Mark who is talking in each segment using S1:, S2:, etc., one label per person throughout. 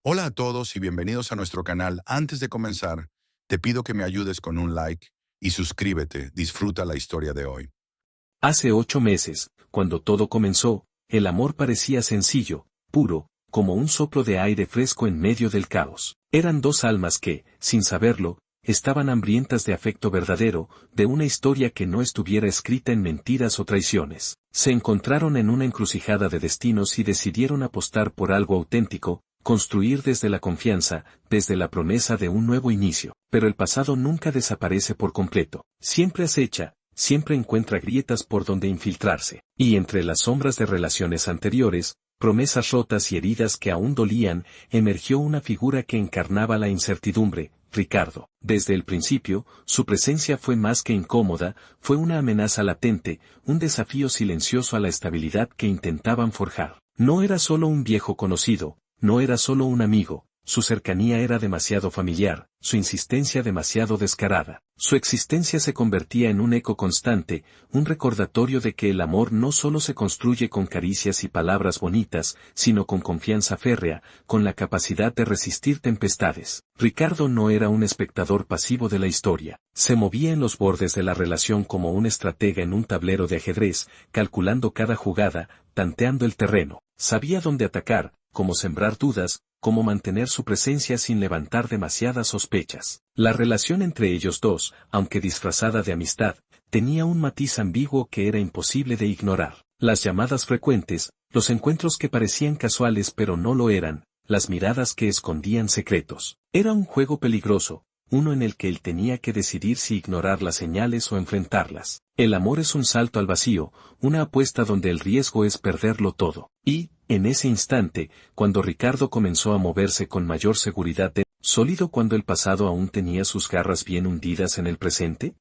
S1: Hola a todos y bienvenidos a nuestro canal. Antes de comenzar, te pido que me ayudes con un like y suscríbete. Disfruta la historia de hoy.
S2: Hace 8 meses, cuando todo comenzó, el amor parecía sencillo, puro, como un soplo de aire fresco en medio del caos. Eran dos almas que, sin saberlo, estaban hambrientas de afecto verdadero, de una historia que no estuviera escrita en mentiras o traiciones. Se encontraron en una encrucijada de destinos y decidieron apostar por algo auténtico, construir desde la confianza, desde la promesa de un nuevo inicio. Pero el pasado nunca desaparece por completo. Siempre acecha, siempre encuentra grietas por donde infiltrarse, y entre las sombras de relaciones anteriores, promesas rotas y heridas que aún dolían, emergió una figura que encarnaba la incertidumbre, Ricardo. Desde el principio, su presencia fue más que incómoda, fue una amenaza latente, un desafío silencioso a la estabilidad que intentaban forjar. No era solo un viejo conocido, no era solo un amigo. Su cercanía era demasiado familiar, su insistencia demasiado descarada. Su existencia se convertía en un eco constante, un recordatorio de que el amor no solo se construye con caricias y palabras bonitas, sino con confianza férrea, con la capacidad de resistir tempestades. Ricardo no era un espectador pasivo de la historia. Se movía en los bordes de la relación como un estratega en un tablero de ajedrez, calculando cada jugada, tanteando el terreno. Sabía dónde atacar, cómo sembrar dudas, cómo mantener su presencia sin levantar demasiadas sospechas. La relación entre ellos dos, aunque disfrazada de amistad, tenía un matiz ambiguo que era imposible de ignorar. Las llamadas frecuentes, los encuentros que parecían casuales pero no lo eran, las miradas que escondían secretos. Era un juego peligroso, uno en el que él tenía que decidir si ignorar las señales o enfrentarlas. El amor es un salto al vacío, una apuesta donde el riesgo es perderlo todo. Y, en ese instante, cuando Ricardo comenzó a moverse con mayor seguridad sólido cuando el pasado aún tenía sus garras bien hundidas en el presente,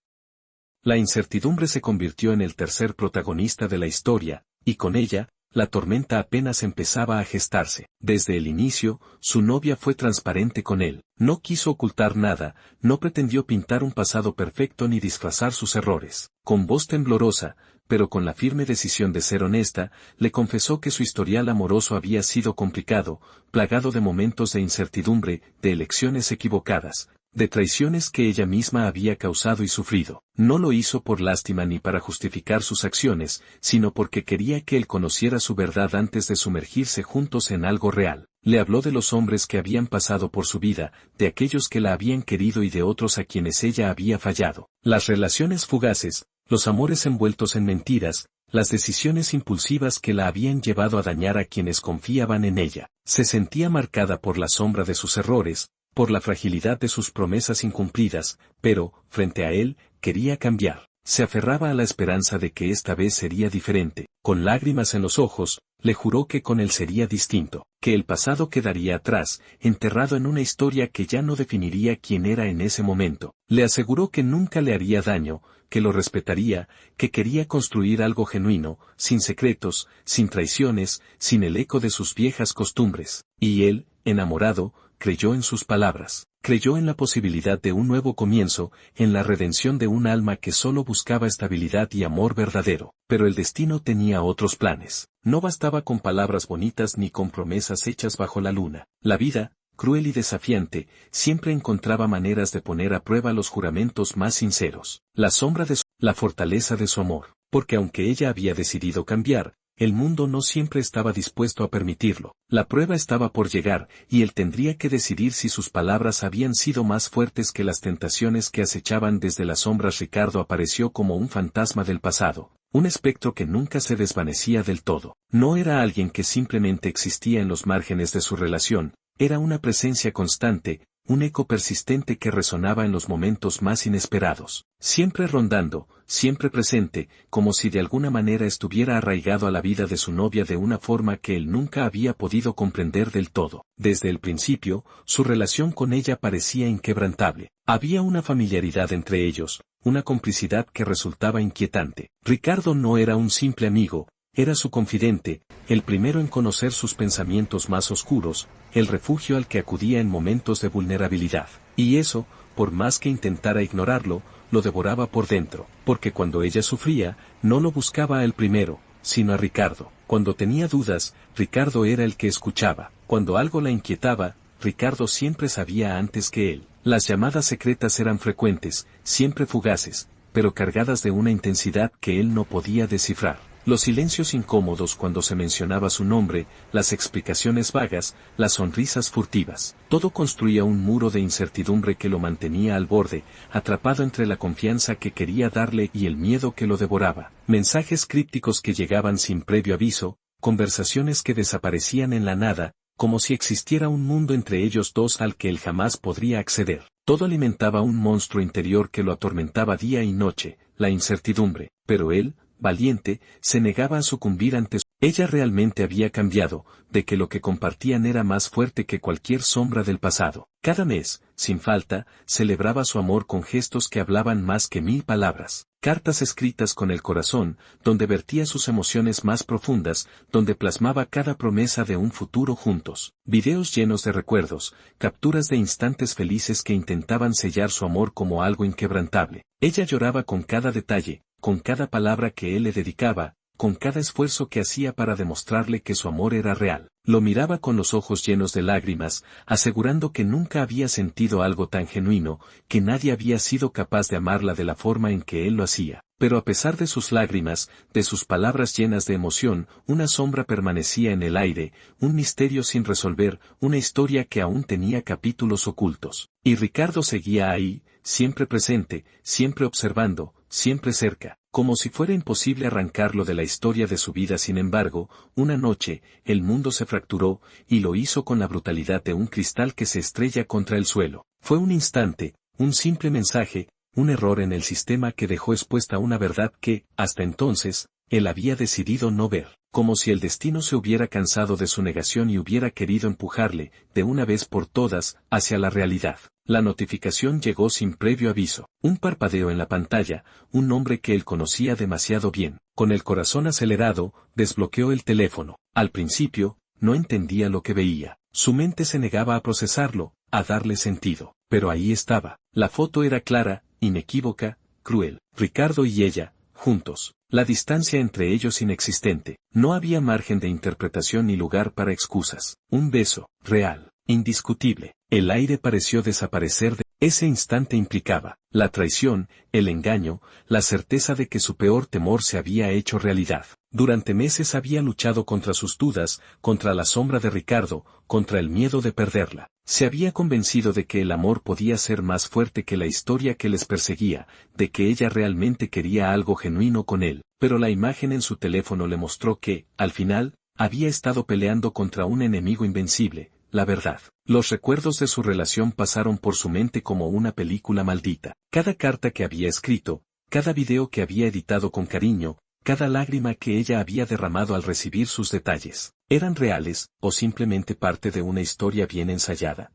S2: la incertidumbre se convirtió en el tercer protagonista de la historia, y con ella, la tormenta apenas empezaba a gestarse. Desde el inicio, su novia fue transparente con él. No quiso ocultar nada, no pretendió pintar un pasado perfecto ni disfrazar sus errores. Con voz temblorosa, pero con la firme decisión de ser honesta, le confesó que su historial amoroso había sido complicado, plagado de momentos de incertidumbre, de elecciones equivocadas, de traiciones que ella misma había causado y sufrido. No lo hizo por lástima ni para justificar sus acciones, sino porque quería que él conociera su verdad antes de sumergirse juntos en algo real. Le habló de los hombres que habían pasado por su vida, de aquellos que la habían querido y de otros a quienes ella había fallado. Las relaciones fugaces, los amores envueltos en mentiras, las decisiones impulsivas que la habían llevado a dañar a quienes confiaban en ella. Se sentía marcada por la sombra de sus errores, por la fragilidad de sus promesas incumplidas, pero, frente a él, quería cambiar. Se aferraba a la esperanza de que esta vez sería diferente. Con lágrimas en los ojos, le juró que con él sería distinto, que el pasado quedaría atrás, enterrado en una historia que ya no definiría quién era en ese momento. Le aseguró que nunca le haría daño, que lo respetaría, que quería construir algo genuino, sin secretos, sin traiciones, sin el eco de sus viejas costumbres. Y él, enamorado, creyó en sus palabras, creyó en la posibilidad de un nuevo comienzo, en la redención de un alma que solo buscaba estabilidad y amor verdadero. Pero el destino tenía otros planes. No bastaba con palabras bonitas ni con promesas hechas bajo la luna. La vida, cruel y desafiante, siempre encontraba maneras de poner a prueba los juramentos más sinceros. La sombra de la fortaleza de su amor. Porque aunque ella había decidido cambiar, el mundo no siempre estaba dispuesto a permitirlo. La prueba estaba por llegar, y él tendría que decidir si sus palabras habían sido más fuertes que las tentaciones que acechaban desde las sombras. Ricardo apareció como un fantasma del pasado, un espectro que nunca se desvanecía del todo. No era alguien que simplemente existía en los márgenes de su relación, era una presencia constante, un eco persistente que resonaba en los momentos más inesperados, siempre rondando, siempre presente, como si de alguna manera estuviera arraigado a la vida de su novia de una forma que él nunca había podido comprender del todo. Desde el principio, su relación con ella parecía inquebrantable. Había una familiaridad entre ellos, una complicidad que resultaba inquietante. Ricardo no era un simple amigo, era su confidente, el primero en conocer sus pensamientos más oscuros, el refugio al que acudía en momentos de vulnerabilidad. Y eso, por más que intentara ignorarlo, lo devoraba por dentro, porque cuando ella sufría, no lo buscaba a él primero, sino a Ricardo. Cuando tenía dudas, Ricardo era el que escuchaba. Cuando algo la inquietaba, Ricardo siempre sabía antes que él. Las llamadas secretas eran frecuentes, siempre fugaces, pero cargadas de una intensidad que él no podía descifrar. Los silencios incómodos cuando se mencionaba su nombre, las explicaciones vagas, las sonrisas furtivas. Todo construía un muro de incertidumbre que lo mantenía al borde, atrapado entre la confianza que quería darle y el miedo que lo devoraba. Mensajes crípticos que llegaban sin previo aviso, conversaciones que desaparecían en la nada, como si existiera un mundo entre ellos dos al que él jamás podría acceder. Todo alimentaba un monstruo interior que lo atormentaba día y noche, la incertidumbre, pero él, valiente, se negaba a sucumbir ante su... Ella realmente había cambiado, de que lo que compartían era más fuerte que cualquier sombra del pasado. Cada mes, sin falta, celebraba su amor con gestos que hablaban más que 1000 palabras. Cartas escritas con el corazón, donde vertía sus emociones más profundas, donde plasmaba cada promesa de un futuro juntos. Videos llenos de recuerdos, capturas de instantes felices que intentaban sellar su amor como algo inquebrantable. Ella lloraba con cada detalle, con cada palabra que él le dedicaba, con cada esfuerzo que hacía para demostrarle que su amor era real. Lo miraba con los ojos llenos de lágrimas, asegurando que nunca había sentido algo tan genuino, que nadie había sido capaz de amarla de la forma en que él lo hacía. Pero a pesar de sus lágrimas, de sus palabras llenas de emoción, una sombra permanecía en el aire, un misterio sin resolver, una historia que aún tenía capítulos ocultos. Y Ricardo seguía ahí, siempre presente, siempre observando, siempre cerca, como si fuera imposible arrancarlo de la historia de su vida. Sin embargo, una noche, el mundo se fracturó, y lo hizo con la brutalidad de un cristal que se estrella contra el suelo. Fue un instante, un simple mensaje, un error en el sistema que dejó expuesta una verdad que, hasta entonces, él había decidido no ver. Como si el destino se hubiera cansado de su negación y hubiera querido empujarle, de una vez por todas, hacia la realidad. La notificación llegó sin previo aviso. Un parpadeo en la pantalla, un nombre que él conocía demasiado bien. Con el corazón acelerado, desbloqueó el teléfono. Al principio, no entendía lo que veía. Su mente se negaba a procesarlo, a darle sentido. Pero ahí estaba. La foto era clara, inequívoca, cruel. Ricardo y ella, juntos. La distancia entre ellos inexistente. No había margen de interpretación ni lugar para excusas. Un beso, real, indiscutible. El aire pareció desaparecer de ese instante. Implicaba la traición, el engaño, la certeza de que su peor temor se había hecho realidad. Durante meses había luchado contra sus dudas, contra la sombra de Ricardo, contra el miedo de perderla. Se había convencido de que el amor podía ser más fuerte que la historia que les perseguía, de que ella realmente quería algo genuino con él, pero la imagen en su teléfono le mostró que, al final, había estado peleando contra un enemigo invencible, la verdad. Los recuerdos de su relación pasaron por su mente como una película maldita. Cada carta que había escrito, cada video que había editado con cariño, cada lágrima que ella había derramado al recibir sus detalles, ¿eran reales, o simplemente parte de una historia bien ensayada?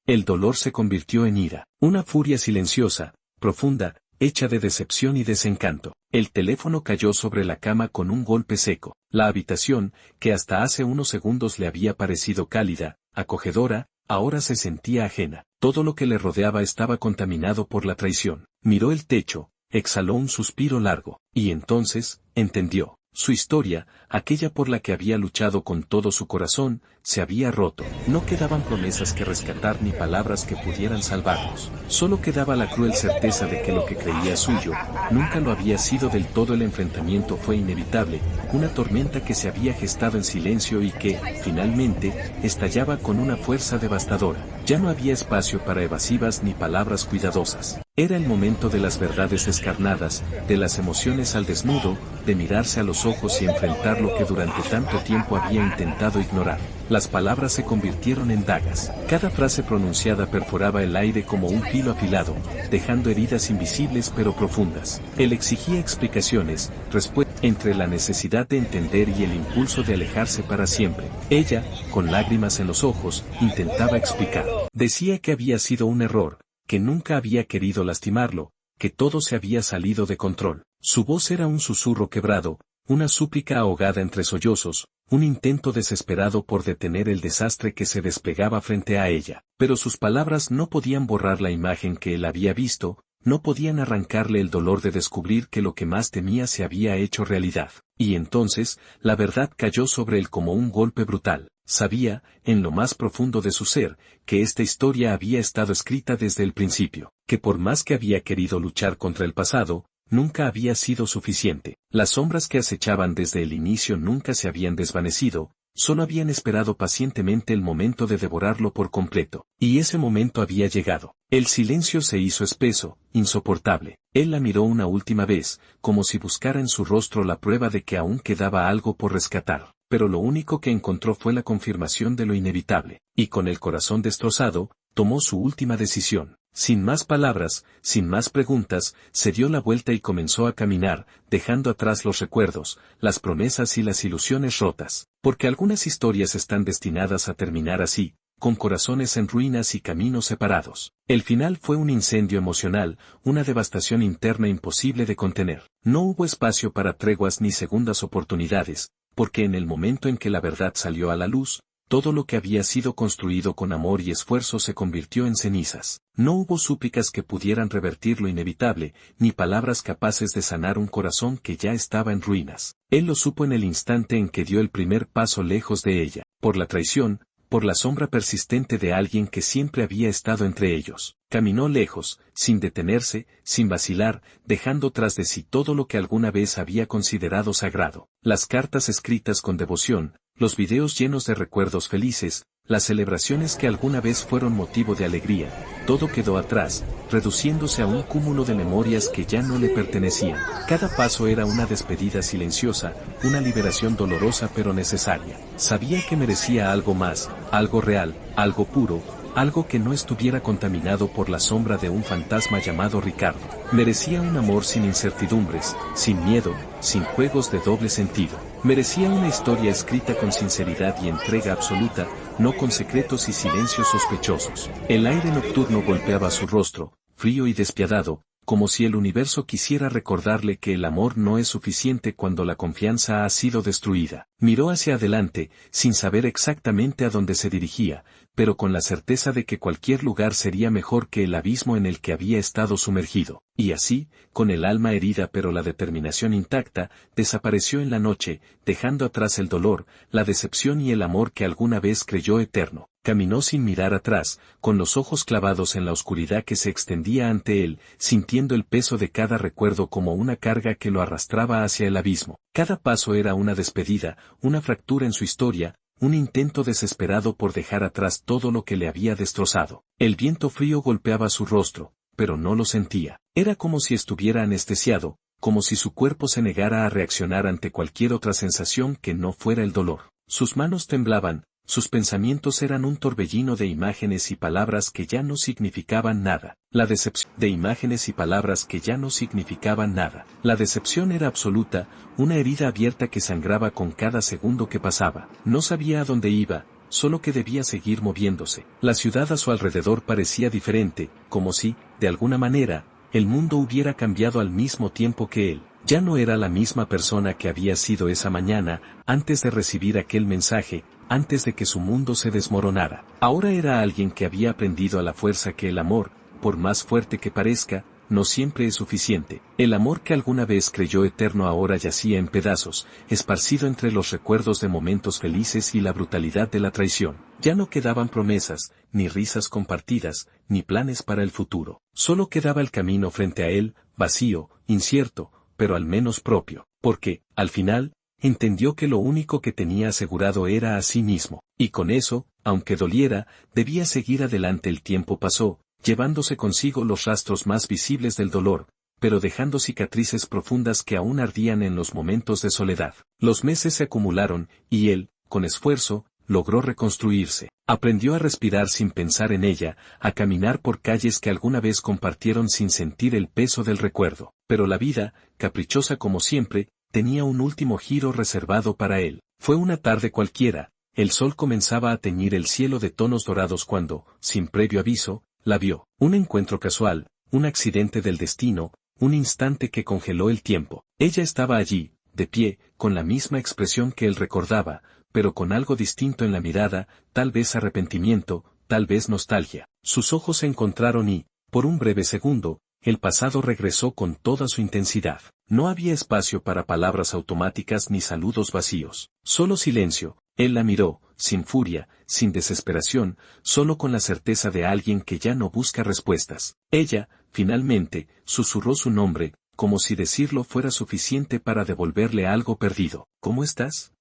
S2: El dolor se convirtió en ira, una furia silenciosa, profunda, hecha de decepción y desencanto. El teléfono cayó sobre la cama con un golpe seco. La habitación, que hasta hace unos segundos le había parecido cálida, acogedora, ahora se sentía ajena. Todo lo que le rodeaba estaba contaminado por la traición. Miró el techo, exhaló un suspiro largo, y entonces, entendió. Su historia, aquella por la que había luchado con todo su corazón, se había roto. No quedaban promesas que rescatar ni palabras que pudieran salvarlos. Solo quedaba la cruel certeza de que lo que creía suyo, nunca lo había sido del todo. El enfrentamiento fue inevitable, una tormenta que se había gestado en silencio y que, finalmente, estallaba con una fuerza devastadora. Ya no había espacio para evasivas ni palabras cuidadosas. Era el momento de las verdades descarnadas, de las emociones al desnudo, de mirarse a los ojos y enfrentar lo que durante tanto tiempo había intentado ignorar. Las palabras se convirtieron en dagas. Cada frase pronunciada perforaba el aire como un filo afilado, dejando heridas invisibles pero profundas. Él exigía explicaciones, respuestas, entre la necesidad de entender y el impulso de alejarse para siempre. Ella, con lágrimas en los ojos, intentaba explicar. Decía que había sido un error, que nunca había querido lastimarlo, que todo se había salido de control. Su voz era un susurro quebrado, una súplica ahogada entre sollozos, un intento desesperado por detener el desastre que se desplegaba frente a ella. Pero sus palabras no podían borrar la imagen que él había visto, no podían arrancarle el dolor de descubrir que lo que más temía se había hecho realidad. Y entonces, la verdad cayó sobre él como un golpe brutal. sabía, en lo más profundo de su ser, que esta historia había estado escrita desde el principio, que por más que había querido luchar contra el pasado, nunca había sido suficiente. Las sombras que acechaban desde el inicio nunca se habían desvanecido, solo habían esperado pacientemente el momento de devorarlo por completo. Y ese momento había llegado. El silencio se hizo espeso, insoportable. Él la miró una última vez, como si buscara en su rostro la prueba de que aún quedaba algo por rescatar. Pero lo único que encontró fue la confirmación de lo inevitable. Y con el corazón destrozado, tomó su última decisión. Sin más palabras, sin más preguntas, se dio la vuelta y comenzó a caminar, dejando atrás los recuerdos, las promesas y las ilusiones rotas. Porque algunas historias están destinadas a terminar así, con corazones en ruinas y caminos separados. El final fue un incendio emocional, una devastación interna imposible de contener. No hubo espacio para treguas ni segundas oportunidades, porque en el momento en que la verdad salió a la luz, todo lo que había sido construido con amor y esfuerzo se convirtió en cenizas. No hubo súplicas que pudieran revertir lo inevitable, ni palabras capaces de sanar un corazón que ya estaba en ruinas. Él lo supo en el instante en que dio el primer paso lejos de ella, por la traición, por la sombra persistente de alguien que siempre había estado entre ellos. Caminó lejos, sin detenerse, sin vacilar, dejando tras de sí todo lo que alguna vez había considerado sagrado. Las cartas escritas con devoción, los videos llenos de recuerdos felices, las celebraciones que alguna vez fueron motivo de alegría, todo quedó atrás, reduciéndose a un cúmulo de memorias que ya no le pertenecían. Cada paso era una despedida silenciosa, una liberación dolorosa pero necesaria. Sabía que merecía algo más, algo real, algo puro, algo que no estuviera contaminado por la sombra de un fantasma llamado Ricardo. Merecía un amor sin incertidumbres, sin miedo, sin juegos de doble sentido. Merecía una historia escrita con sinceridad y entrega absoluta, no con secretos y silencios sospechosos. El aire nocturno golpeaba su rostro, frío y despiadado, como si el universo quisiera recordarle que el amor no es suficiente cuando la confianza ha sido destruida. Miró hacia adelante, sin saber exactamente a dónde se dirigía, pero con la certeza de que cualquier lugar sería mejor que el abismo en el que había estado sumergido. Y así, con el alma herida pero la determinación intacta, desapareció en la noche, dejando atrás el dolor, la decepción y el amor que alguna vez creyó eterno. Caminó sin mirar atrás, con los ojos clavados en la oscuridad que se extendía ante él, sintiendo el peso de cada recuerdo como una carga que lo arrastraba hacia el abismo. Cada paso era una despedida, una fractura en su historia, un intento desesperado por dejar atrás todo lo que le había destrozado. El viento frío golpeaba su rostro, pero no lo sentía. Era como si estuviera anestesiado, como si su cuerpo se negara a reaccionar ante cualquier otra sensación que no fuera el dolor. Sus manos temblaban, sus pensamientos eran un torbellino de imágenes y palabras que ya no significaban nada. La decepción de imágenes y palabras que ya no significaban nada. La decepción era absoluta, una herida abierta que sangraba con cada segundo que pasaba. No sabía a dónde iba, solo que debía seguir moviéndose. La ciudad a su alrededor parecía diferente, como si, de alguna manera, el mundo hubiera cambiado al mismo tiempo que él. Ya no era la misma persona que había sido esa mañana, antes de recibir aquel mensaje, antes de que su mundo se desmoronara. Ahora era alguien que había aprendido a la fuerza que el amor, por más fuerte que parezca, no siempre es suficiente. El amor que alguna vez creyó eterno ahora yacía en pedazos, esparcido entre los recuerdos de momentos felices y la brutalidad de la traición. Ya no quedaban promesas, ni risas compartidas, ni planes para el futuro. Solo quedaba el camino frente a él, vacío, incierto, pero al menos propio, porque, al final, entendió que lo único que tenía asegurado era a sí mismo, y con eso, aunque doliera, debía seguir adelante. El tiempo pasó, llevándose consigo los rastros más visibles del dolor, pero dejando cicatrices profundas que aún ardían en los momentos de soledad. Los meses se acumularon, y él, con esfuerzo, logró reconstruirse. Aprendió a respirar sin pensar en ella, a caminar por calles que alguna vez compartieron sin sentir el peso del recuerdo. Pero la vida, caprichosa como siempre, tenía un último giro reservado para él. Fue una tarde cualquiera, el sol comenzaba a teñir el cielo de tonos dorados cuando, sin previo aviso, la vio. Un encuentro casual, un accidente del destino, un instante que congeló el tiempo. Ella estaba allí, de pie, con la misma expresión que él recordaba, pero con algo distinto en la mirada, tal vez arrepentimiento, tal vez nostalgia. Sus ojos se encontraron y, por un breve segundo, el pasado regresó con toda su intensidad. No había espacio para palabras automáticas ni saludos vacíos. Solo silencio. Él la miró, sin furia, sin desesperación, solo con la certeza de alguien que ya no busca respuestas. Ella, finalmente, susurró su nombre, como si decirlo fuera suficiente para devolverle algo perdido. ¿Cómo estás?,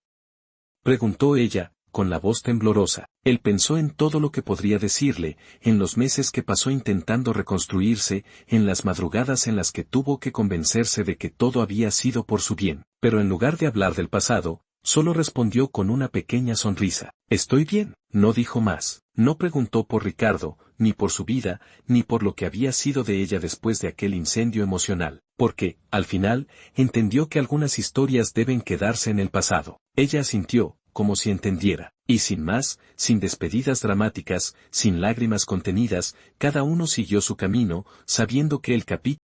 S2: preguntó ella, con la voz temblorosa. Él pensó en todo lo que podría decirle, en los meses que pasó intentando reconstruirse, en las madrugadas en las que tuvo que convencerse de que todo había sido por su bien. Pero en lugar de hablar del pasado, solo respondió con una pequeña sonrisa. Estoy bien. No dijo más. No preguntó por Ricardo, ni por su vida, ni por lo que había sido de ella después de aquel incendio emocional, porque, al final, entendió que algunas historias deben quedarse en el pasado. Ella asintió, como si entendiera, y sin más, sin despedidas dramáticas, sin lágrimas contenidas, cada uno siguió su camino, sabiendo que el capítulo